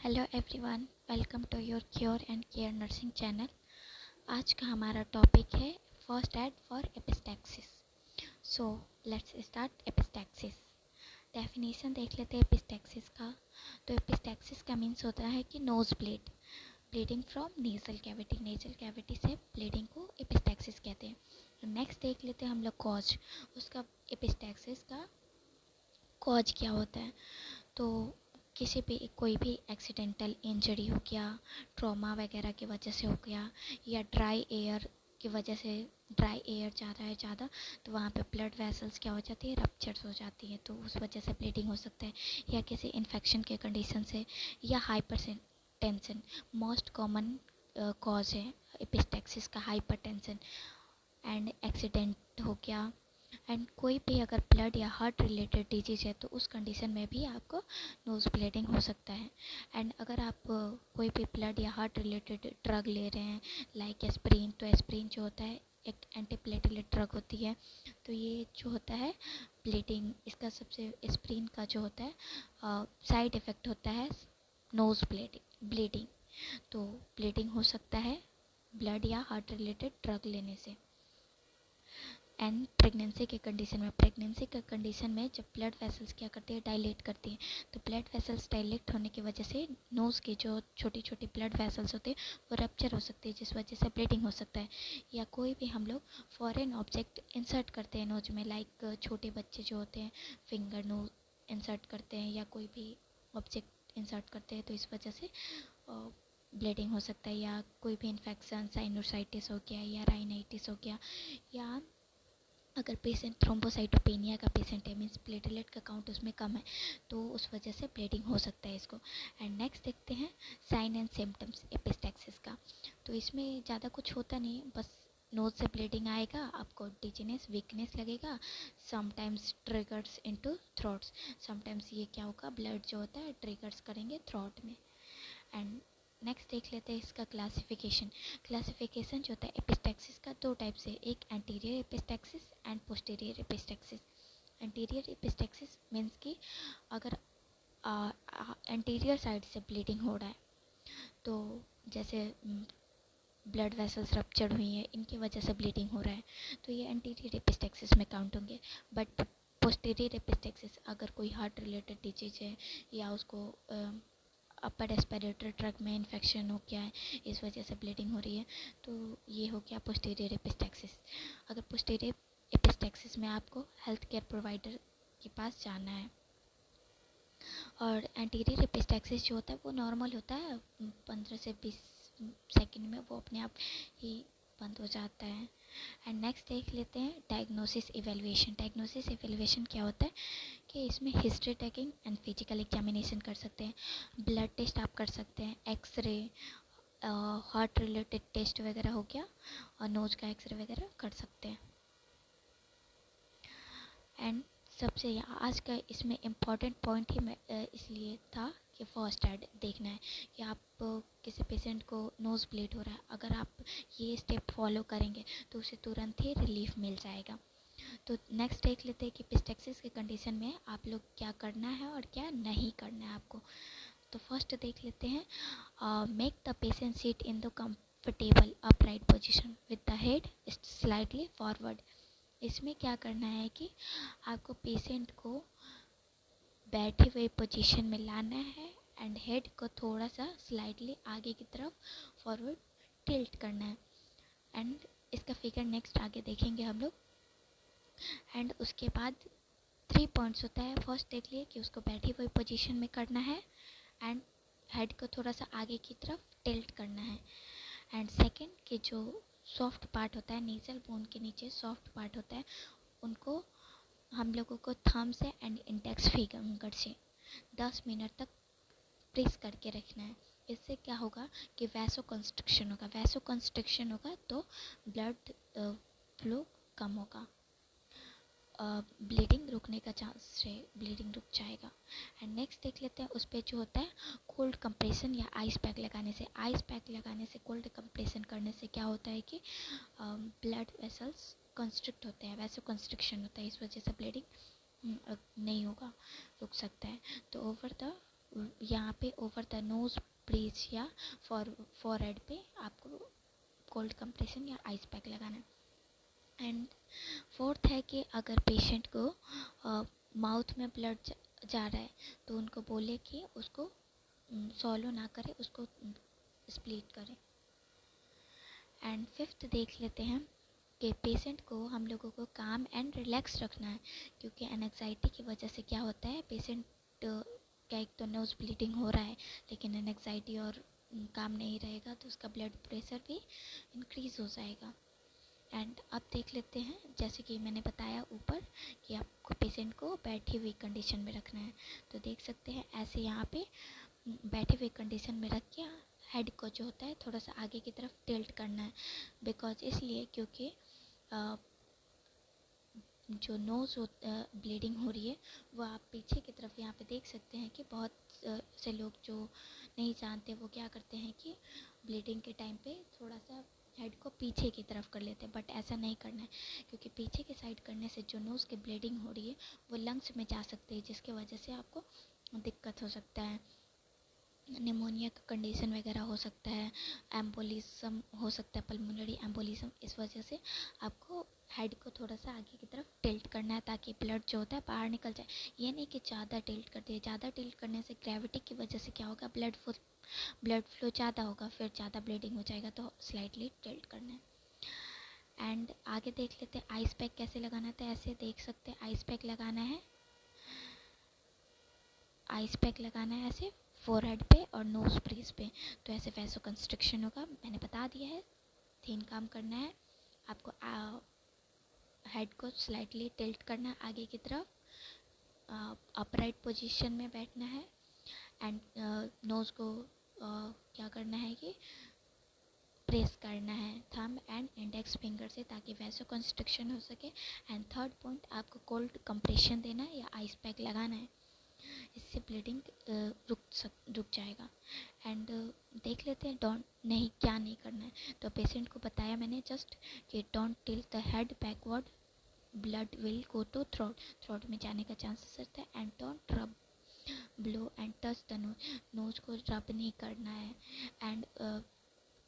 Hello everyone, welcome to your cure and care nursing channel. आज का हमारा topic है first aid for epistaxis. So let's start epistaxis. Definition देख लेते हैं एपिस्टैक्सिस का। तो एपिस्टैक्सिस का मीन्स होता है कि nose bleeding from nasal cavity से ब्लीडिंग को एपिस्टैक्सिस कहते हैं। नेक्स्ट देख लेते हैं हम लोग कॉज। उसका एपिस्टैक्सिस का कॉज क्या होता है। तो किसी भी कोई भी एक्सीडेंटल इंजरी हो गया, ट्रॉमा वगैरह की वजह से हो गया, या ड्राई एयर की वजह से, ड्राई एयर जा रहा है ज़्यादा तो वहाँ पे ब्लड वेसल्स क्या हो जाती है, रप्चर्स हो जाती है, तो उस वजह से ब्लीडिंग हो सकता है। या किसी इन्फेक्शन के कंडीशन से, या hyper tension. Most common cause है एपिस्टैक्सिस का हाइपरटेंशन। एंड एक्सीडेंट हो गया, एंड कोई भी अगर ब्लड या हार्ट रिलेटेड डिजीज़ है तो उस कंडीशन में भी आपको नोज़ ब्लीडिंग हो सकता है। एंड अगर आप कोई भी ब्लड या हार्ट रिलेटेड ड्रग ले रहे हैं लाइक एस्प्रिन, तो एस्प्रिन जो होता है एक एंटीप्लेटलेट ड्रग होती है। तो ये जो होता है ब्लीडिंग, इसका सबसे एस्प्रिन का जो होता है साइड इफ़ेक्ट होता है नोज़ ब्लीडिंग। तो ब्लीडिंग हो सकता है ब्लड या हार्ट रिलेटेड ड्रग लेने से। एंड प्रेगनेंसी के कंडीशन में जब ब्लड वेसल्स क्या करती है, डायलेट करती हैं, तो ब्लड वेसल्स डायलेट होने की वजह से नोज़ के जो छोटी छोटी ब्लड वेसल्स होते हैं वो रप्चर हो सकती है, जिस वजह से ब्लीडिंग हो सकता है। या कोई भी हम लोग फॉरेन ऑब्जेक्ट इंसर्ट करते हैं नोज में, लाइक छोटे बच्चे जो होते हैं फिंगर नोज इंसर्ट करते हैं या कोई भी ऑब्जेक्ट इंसर्ट करते हैं, तो इस वजह से ब्लीडिंग हो सकता है। या कोई भी इन्फेक्शन, साइनोसाइटिस हो गया या राइनाइटिस हो गया, या अगर पेशेंट थ्रोम्बोसाइटोपेनिया का पेशेंट है, मीन्स प्लेटलेट का काउंट उसमें कम है, तो उस वजह से ब्लीडिंग हो सकता है इसको। एंड नेक्स्ट देखते हैं साइन एंड सिम्टम्स एपिस्टैक्सिस का। तो इसमें ज़्यादा कुछ होता नहीं, बस नोज से ब्लीडिंग आएगा, आपको डिजीनेस, वीकनेस लगेगा, sometimes triggers into throats. Sometimes ये क्या होगा, ब्लड जो होता है ट्रिगर्स करेंगे थ्रोट में। एंड नेक्स्ट देख लेते हैं इसका क्लासिफिकेशन जो होता है एपिस्टैक्सिस का दो टाइप से, एक anterior epistaxis and posterior epistaxis. Anterior epistaxis means कि अगर एंटीरियर साइड से ब्लीडिंग हो रहा है, तो जैसे ब्लड वेसल्स रप्चर्ड हुई है, इनकी वजह से ब्लीडिंग हो रहा है, तो ये एंटीरियर एपिस्टैक्सिस में काउंट होंगे। बट पोस्टीरियर एपिस्टैक्सिस अगर कोई हार्ट रिलेटेड डिजीज है, या उसको अपर रेस्पिरेटरी ट्रैक्ट में इन्फेक्शन हो गया है, इस वजह से ब्लीडिंग हो रही है, तो ये हो गया पोस्टीरियर एपिस्टैक्सिस। अगर पोस्टीरियर एपिस्टैक्सिस में आपको हेल्थ केयर प्रोवाइडर के पास जाना है। और एंटीरियर एपिस्टैक्सिस जो होता है वो नॉर्मल होता है, 15 से 20 सेकंड में वो अपने आप ही बंद हो जाता है। एंड नेक्स्ट देख लेते हैं डायग्नोसिस इवेल्युएशन क्या होता है कि इसमें history taking and physical examination कर सकते हैं, ब्लड टेस्ट आप कर सकते हैं, एक्सरे, हार्ट रिलेटेड टेस्ट वगैरह हो गया, और नोज का एक्सरे वगैरह कर सकते हैं। एंड सबसे आज का इसमें इम्पॉर्टेंट पॉइंट ही मैं इसलिए था कि फर्स्ट एड देखना है कि आप किसी पेशेंट को नोज़ ब्लीड हो रहा है, अगर आप ये स्टेप फॉलो करेंगे तो उसे तुरंत ही रिलीफ मिल जाएगा। तो नेक्स्ट देख लेते हैं कि एपिस्टैक्सिस के कंडीशन में आप लोग क्या करना है और क्या नहीं करना है आपको। तो फर्स्ट देख लेते हैं, make the patient seat in the comfortable upright position with the head slightly forward. इसमें क्या करना है कि आपको पेशेंट को बैठे हुए पोजीशन में लाना है, एंड हेड को थोड़ा सा स्लाइटली आगे की तरफ फॉरवर्ड टिल्ट करना है। एंड इसका फिगर नेक्स्ट आगे देखेंगे हम लोग। एंड उसके बाद 3 पॉइंट्स होता है। फर्स्ट देख लिए कि उसको बैठी हुई पोजीशन में करना है, एंड हेड को थोड़ा सा आगे की तरफ टिल्ट करना है। एंड सेकंड कि जो सॉफ्ट पार्ट होता है, नेजल बोन के नीचे सॉफ्ट पार्ट होता है, उनको हम लोगों को थंब से एंड इंडेक्स फिंगर से 10 मिनट तक प्रेस करके रखना है। इससे क्या होगा कि वैसो कंस्ट्रक्शन होगा तो ब्लड फ्लो कम होगा, ब्लीडिंग रुकने का चांस है, ब्लीडिंग रुक जाएगा। एंड नेक्स्ट देख लेते हैं उस पर जो होता है कोल्ड कंप्रेशन या आइस पैक लगाने से कोल्ड कंप्रेशन करने से क्या होता है कि ब्लड वेसल्स कंस्ट्रिक्ट होते हैं, वैसे कंस्ट्रिक्शन होता है, इस वजह से ब्लीडिंग नहीं होगा, रुक सकता है। तो ओवर द यहाँ पे ओवर द नोज ब्रीज या फॉरहेड पे आपको कोल्ड कंप्रेशन या आइस पैक लगाना है। एंड फोर्थ है कि अगर पेशेंट को माउथ में ब्लड जा रहा है तो उनको बोले कि उसको सॉलो ना करे, उसको स्प्लिट करें। एंड फिफ्थ देख लेते हैं कि पेशेंट को हम लोगों को काम एंड रिलैक्स रखना है, क्योंकि एनजाइटी की वजह से क्या होता है, पेशेंट का एक तो नोज ब्लीडिंग हो रहा है, लेकिन एनजाइटी और काम नहीं रहेगा तो उसका ब्लड प्रेशर भी इंक्रीज़ हो जाएगा। एंड अब देख लेते हैं, जैसे कि मैंने बताया ऊपर कि आपको पेशेंट को बैठी हुई कंडीशन में रखना है, तो देख सकते हैं ऐसे यहाँ पे बैठे हुए कंडीशन में रख के हेड को जो होता है थोड़ा सा आगे की तरफ टिल्ट करना है। बिकॉज इसलिए क्योंकि जो नोज़ ब्लीडिंग हो रही है वो आप पीछे की तरफ यहाँ पे देख सकते हैं कि बहुत से लोग जो नहीं जानते वो क्या करते हैं कि ब्लीडिंग के टाइम पे थोड़ा सा हेड को पीछे की तरफ कर लेते हैं, बट ऐसा नहीं करना है, क्योंकि पीछे की साइड करने से जो नोज़ की ब्लीडिंग हो रही है वो लंग्स में जा सकती है, जिसकी वजह से आपको दिक्कत हो सकता है, निमोनिया का कंडीशन वगैरह हो सकता है, एम्बोलिज्म हो सकता है, पल्मोनरी एम्बोलिज्म। इस वजह से आपको हेड को थोड़ा सा आगे की तरफ टिल्ट करना है ताकि ब्लड जो होता है बाहर निकल जाए। ये नहीं कि ज़्यादा टिल्ट कर दिए, ज़्यादा टिल्ट करने से ग्रेविटी की वजह से क्या होगा, ब्लड फ्लो ज़्यादा होगा, फिर ज़्यादा ब्लीडिंग हो जाएगा, तो स्लाइटली टिल्ट करना है। एंड आगे देख लेते हैं आइस पैक कैसे लगाना है। तो ऐसे देख सकते हैं आइस पैक लगाना है, आइस पैक लगाना है ऐसे फोरहेड पे और नोज ब्रीज पे, तो ऐसे वैसो कंस्ट्रक्शन होगा, मैंने बता दिया है। 3 काम करना है आपको, हेड को स्लाइटली टिल्ट करना है आगे की तरफ, अपराइट पोजीशन में बैठना है, एंड नोज़ को क्या करना है कि प्रेस करना है थंब एंड इंडेक्स फिंगर से, ताकि वैसो कंस्ट्रक्शन हो सके। एंड थर्ड पॉइंट, आपको कोल्ड कंप्रेशन देना है या आइस पैक लगाना है, इससे ब्लीडिंग रुक जाएगा। एंड देख लेते हैं डोंट नहीं क्या नहीं करना है। तो पेशेंट को बताया मैंने जस्ट कि don't tilt the head backward, blood will go to throat में जाने का चांसेस रहता है। And don't rub blow and touch the nose को रब नहीं करना है। एंड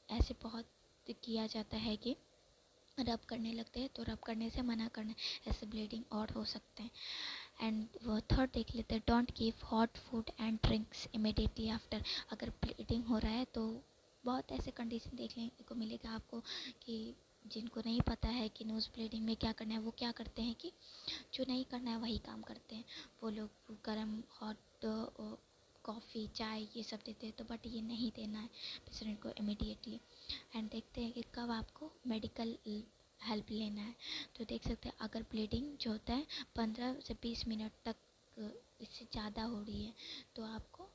ऐसे बहुत किया जाता है कि रब करने लगते हैं, तो रब करने से मना करना, ऐसे ब्लीडिंग और हो सकते हैं। एंड वो थर्ड देख लेते हैं, don't give hot food and drinks immediately after. अगर ब्लीडिंग हो रहा है तो बहुत ऐसे कंडीशन देखने को मिलेगा आपको कि जिनको नहीं पता है कि नोज़ ब्लीडिंग में क्या करना है, वो क्या करते हैं कि जो नहीं करना है वही काम करते हैं, वो लोग गर्म हॉट कॉफ़ी चाय ये सब देते हैं, तो बट ये नहीं देना है पेशेंट को इमिडिएटली। एंड देखते हैं कि कब आपको मेडिकल हेल्प लेना है। तो देख सकते हैं अगर ब्लीडिंग जो होता है 15 से 20 मिनट तक इससे ज़्यादा हो रही है तो आपको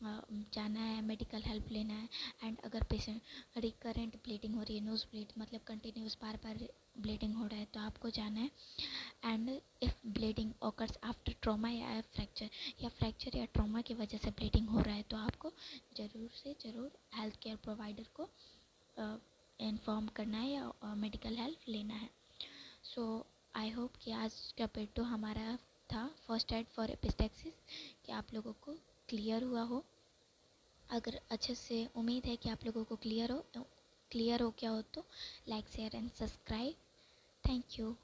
जाना है, मेडिकल हेल्प लेना है। एंड अगर पेशेंट रिकरेंट ब्लीडिंग हो रही है, नोज ब्लीड मतलब कंटिन्यूस बार बार ब्लीडिंग हो रहा है, तो आपको जाना है। And if bleeding occurs after trauma या फ्रैक्चर या ट्रॉमा की वजह से ब्लीडिंग हो रहा है, तो आपको ज़रूर से ज़रूर हेल्थ केयर प्रोवाइडर को इन्फॉर्म करना है या मेडिकल हेल्प लेना है। सो आई होप कि आज का पेटो हमारा था फर्स्ट एड फॉर एपिस्टैक्सिस, कि आप लोगों को क्लियर हुआ हो। अगर अच्छे से उम्मीद है कि आप लोगों को क्लियर हो क्या हो, तो like share and subscribe. Thank you.